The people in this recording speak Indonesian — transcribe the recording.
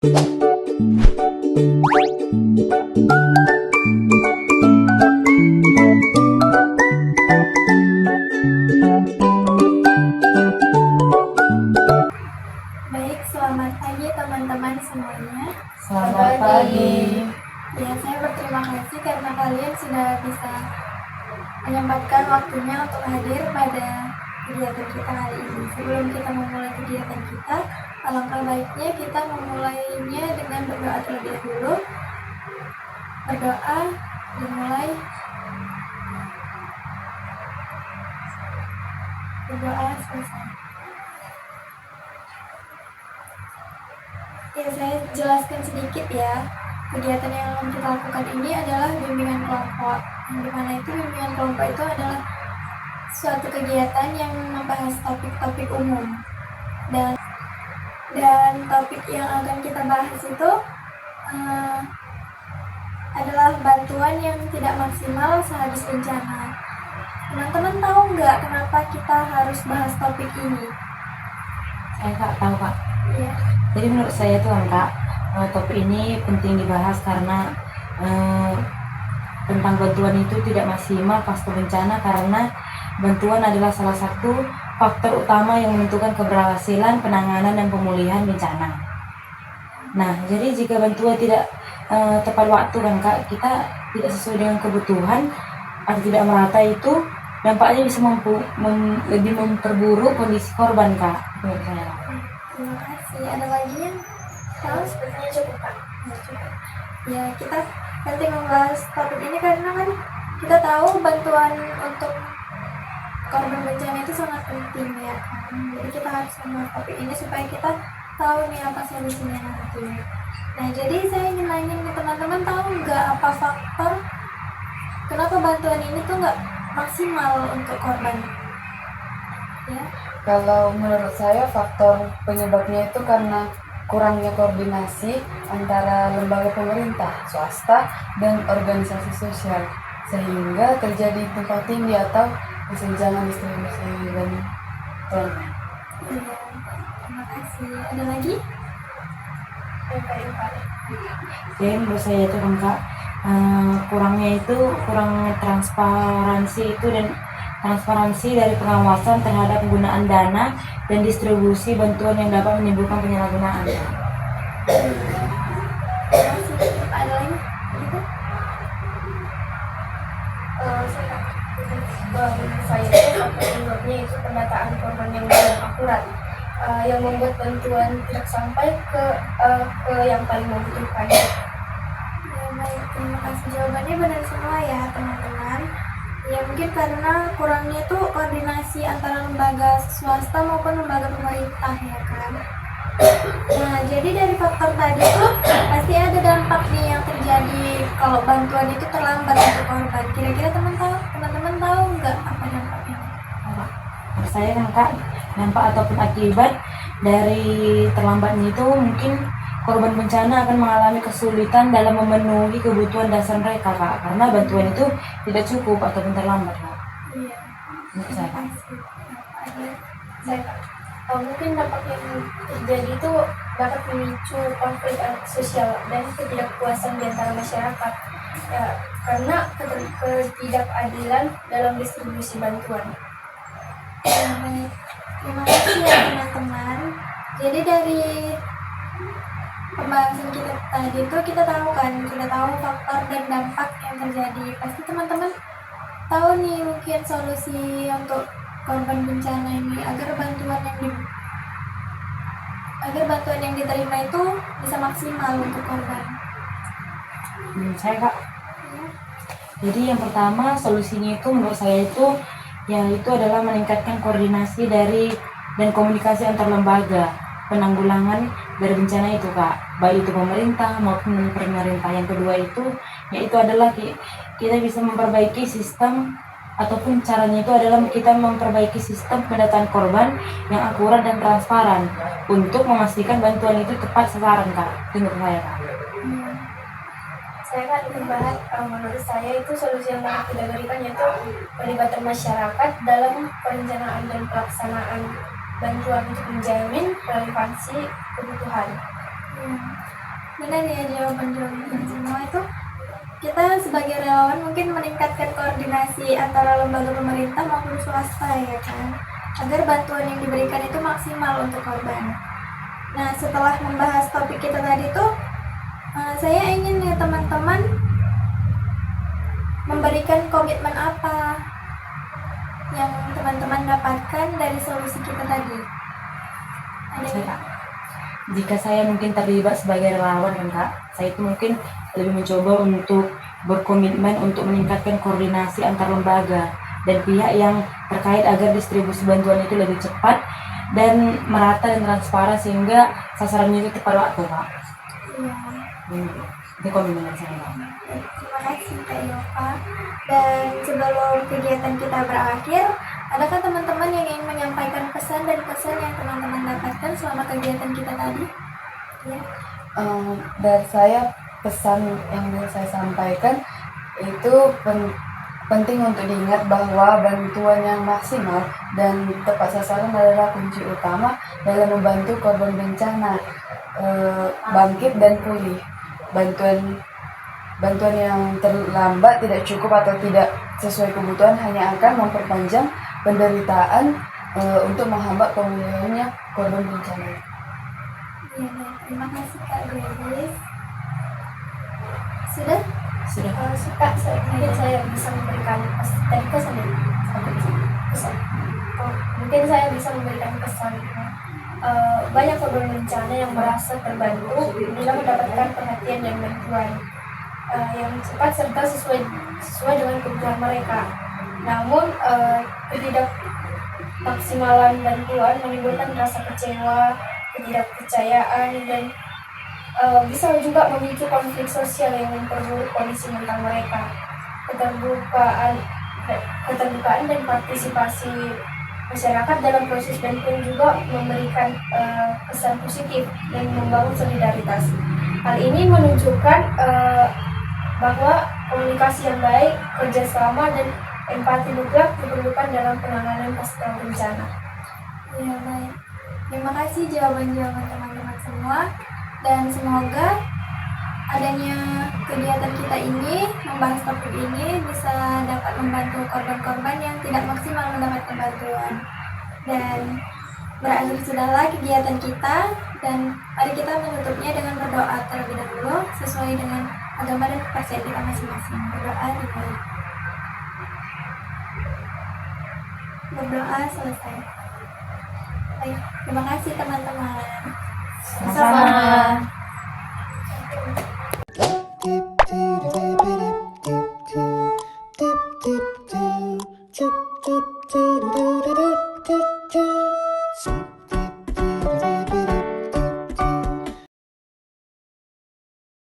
Baik, selamat pagi teman-teman semuanya. Selamat pagi. Ya, saya berterima kasih karena kalian sudah bisa menyempatkan waktunya untuk hadir pada kegiatan kita hari ini. Sebelum kita memulai kegiatan kita, alangkah baiknya kita memulainya dengan berdoa terlebih dahulu. Berdoa dimulai. Berdoa selesai. Ya, saya jelaskan sedikit ya. Kegiatan yang akan kita lakukan ini adalah bimbingan kelompok. Yang dimana itu bimbingan kelompok itu adalah suatu kegiatan yang membahas topik-topik umum. Dan topik yang akan kita bahas itu adalah bantuan yang tidak maksimal sehabis bencana. Teman-teman tahu nggak kenapa kita harus bahas topik ini? Saya Kak tahu Kak. Iya. Jadi menurut saya tuh Kak, topik ini penting dibahas karena tentang bantuan itu tidak maksimal pasca bencana, karena bantuan adalah salah satu faktor utama yang menentukan keberhasilan penanganan dan pemulihan bencana. Nah, jadi jika bantuan tidak tepat waktu kan Kak, kita tidak sesuai dengan kebutuhan atau tidak merata, itu dampaknya bisa lebih memperburuk kondisi korban Kak. Menurut saya. Terima kasih. Ada lagi yang tahu? Sepertinya cukup Pak. Ya, cukup. Ya, kita penting membahas topik ini karena kan kita tahu bantuan untuk korban bencana itu sangat penting ya kan. Jadi kita harus membahas topik ini supaya kita tahu nih apa solusinya nanti. Nah, jadi saya ingin nanya nih teman-teman, tahu nggak apa faktor kenapa bantuan ini tuh nggak maksimal untuk korban? Ya. Kalau menurut saya faktor penyebabnya itu karena kurangnya koordinasi antara lembaga pemerintah, swasta, dan organisasi sosial, sehingga terjadi tumpang tindih atau kesenjangan distribusi bantuan. Iya, terima kasih. Ada lagi? Jadi menurut saya itu kan Kak, kurangnya itu kurang transparansi dari pengawasan terhadap penggunaan dana dan distribusi bantuan yang dapat menimbulkan penyalahgunaan. Ada lagi? Gitu? Menurut saya itu faktor penyebabnya itu pendataan korban yang belum akurat, yang membuat bantuan tidak sampai ke yang paling membutuhkan. Ya, baik, terima kasih. Jawabannya benar semua ya teman-teman. Ya, mungkin karena kurangnya itu koordinasi antara lembaga swasta maupun lembaga pemerintah ya kan. Nah, jadi dari faktor tadi tuh pasti ada dampak nih yang terjadi kalau bantuan itu terlambat untuk korban. Kira-kira teman-teman tahu nggak apa dampaknya? Menurut saya kan Kak, dampak ataupun akibat dari terlambatnya itu mungkin korban bencana akan mengalami kesulitan dalam memenuhi kebutuhan dasar mereka Kak, karena bantuan itu tidak cukup ataupun terlambat Kak. Iya. Menurut saya Kak. Mungkin dampak yang terjadi itu dapat memicu konflik sosial dan ketidakpuasan di antara masyarakat, ya, karena ketidakadilan dalam distribusi bantuan. Baik. Terima kasih ya teman-teman. Jadi dari pembahasan kita tadi itu kita tahu faktor dan dampak yang terjadi. Pasti teman-teman tahu nih mungkin solusi untuk korban bencana ini agar bantuan yang diterima itu bisa maksimal untuk korban. Menurut saya Kak. Jadi yang pertama solusinya itu menurut saya itu adalah meningkatkan koordinasi dan komunikasi antar lembaga penanggulangan dari bencana itu Kak, baik itu pemerintah maupun pemerintah. Yang kedua itu adalah kita bisa memperbaiki sistem, ataupun caranya itu adalah kita memperbaiki sistem pendataan korban yang akurat dan transparan untuk memastikan bantuan itu tepat sasaran Kak. Menurut saya Kak. Saya kan membahas, menurut saya itu solusi yang dapat kita berikan yaitu pelibatan masyarakat dalam perencanaan dan pelaksanaan bantuan untuk menjamin relevansi kebutuhan. Benar ya jawaban-jawaban semua itu. Kita sebagai relawan mungkin meningkatkan koordinasi antara lembaga pemerintah maupun swasta ya kan, agar bantuan yang diberikan itu maksimal untuk korban. Nah, setelah membahas topik kita tadi tuh, saya ingin ya teman-teman memberikan komitmen apa yang teman-teman dapatkan dari solusi kita tadi. Ada Saya, nggak? Kak. Jika saya mungkin terlibat sebagai relawan kan Kak, saya itu mungkin lebih mencoba untuk berkomitmen untuk meningkatkan koordinasi antar lembaga dan pihak yang terkait agar distribusi bantuan itu lebih cepat dan merata dan transparan sehingga sasarannya itu tepat waktu Kak. Iya. Itu komitmen saya Kak. Terima kasih Kak Yova. Dan sebelum kegiatan kita berakhir, adakah teman-teman yang ingin menyampaikan pesan dan kesan yang teman-teman dapatkan selama kegiatan kita tadi? Ya. Dari saya pesan yang ingin saya sampaikan itu penting untuk diingat bahwa bantuan yang maksimal dan tepat sasaran adalah kunci utama dalam membantu korban bencana bangkit dan pulih. Bantuan yang terlambat, tidak cukup atau tidak sesuai kebutuhan hanya akan memperpanjang penderitaan untuk menghambat pemulihannya korban bencana. Iya, baik. Terima kasih Kak Grace. Sudah? Sudah. Mungkin saya bisa memberikan tadi kesan ya? Kesan. Mungkin saya bisa memberikan kesan. Banyak korban bencana yang merasa terbantu bila mendapatkan perhatian dan bantuan yang cepat serta sesuai dengan kebutuhan mereka. Namun ketidakmaksimalan bantuan menimbulkan rasa kecewa, ketidakpercayaan, dan bisa juga memicu konflik sosial yang memperburuk kondisi mental mereka. Keterbukaan dan partisipasi masyarakat dalam proses bantuan juga memberikan kesan positif dan membangun solidaritas. Hal ini menunjukkan bahwa komunikasi yang baik, kerjasama, dan empati mutlak diperlukan dalam penanganan pasca bencana. Iya, baik. Terima kasih jawaban-jawaban teman-teman semua. Dan semoga adanya kegiatan kita ini, membahas topik ini, bisa dapat membantu korban-korban yang tidak maksimal mendapatkan bantuan. Dan berakhir sudahlah kegiatan kita, dan mari kita menutupnya dengan berdoa terlebih dahulu sesuai dengan agama dan kepercayaan kita masing-masing. Berdoa dimulai. Berdoa selesai. Baik, terima kasih teman-teman. Sama-sama. Dip, dip, dip, dip, dip, dip, dip, dip, dip, dip.